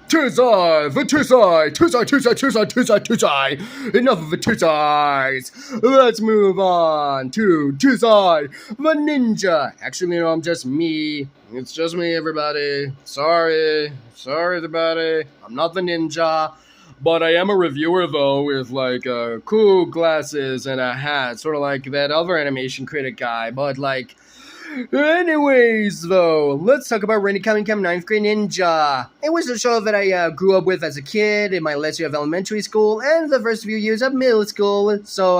Tuesday, Tuesday. Enough of the Tuesdays. Let's move on to Tuesday, the Ninja. Actually, I'm just me. It's just me, everybody. Sorry, everybody. I'm not the ninja. But I am a reviewer, though, with, cool glasses and a hat. Sort of like that other animation critic guy. But, anyways, though, let's talk about Cunningham 9th Grade Ninja. It was a show that I grew up with as a kid in my last year of elementary school and the first few years of middle school. So,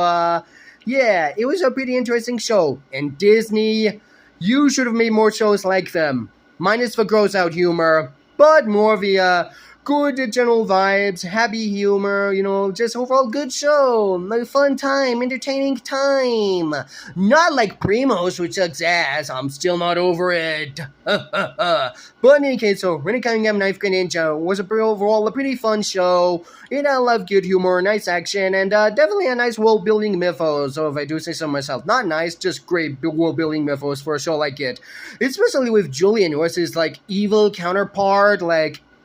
yeah, it was a pretty interesting show. And Disney, you should have made more shows like them. Minus the gross out humor, but more of the, good general vibes, happy humor, just overall good show, like fun time, entertaining time. Not like Primo's, which sucks ass. I'm still not over it. But in any case, so Rennie Cunningham 9th Grade Ninja was overall a pretty fun show. It had a lot of good humor, nice action, and definitely a nice world-building mythos. So if I do say so myself, not nice, just great world-building mythos for a show like it. Especially with Julian, who was his evil counterpart,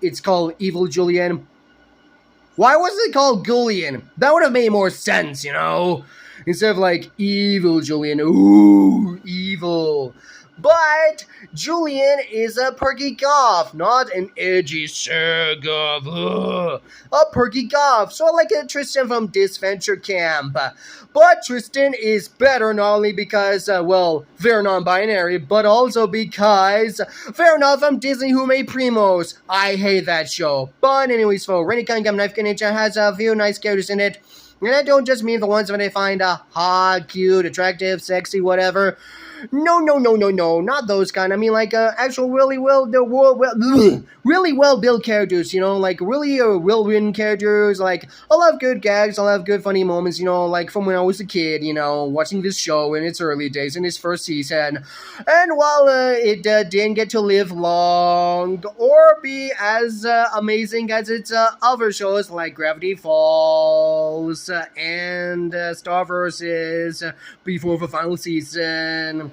it's called Evil Julian. Why wasn't it called Gullion? That would have made more sense, Instead of Evil Julian. Ooh, evil. But Julian is a perky goth, not an edgy sir goth. A perky goth, sort of like a Tristan from Disventure Camp. But Tristan is better not only because, they're non-binary, but also because they're not from Disney who made Primos. I hate that show. But anyways, Rennie Cunningham 9th Grade Ninja has a few nice characters in it. And I don't just mean the ones that I find hot, cute, attractive, sexy, whatever. No, not those kind. I mean, actual really well-built characters, really well-written characters, a lot of good gags, a lot of good funny moments, from when I was a kid, watching this show in its early days, in its first season. And while it didn't get to live long or be as amazing as its other shows like Gravity Falls and Star Versus before the final season,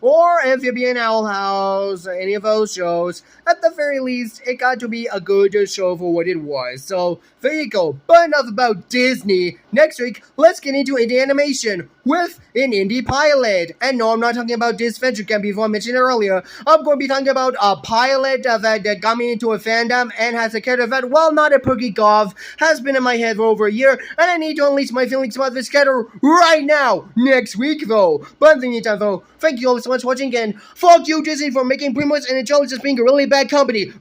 or Amphibian Owl House, any of those shows, at the very least, it got to be a good show for what it was. So, there you go. But enough about Disney. Next week, let's get into indie animation with an indie pilot. And no, I'm not talking about Disventure Camp before I mentioned it earlier. I'm going to be talking about a pilot that got me into a fandom and has a character that, while not a perky goth, has been in my head for over a year, and I need to unleash my feelings about this character right now. Next week, though. But in the meantime, though, thank you all so much for watching, and fuck you, Disney, for making Primos and Intelligence being a really bad company.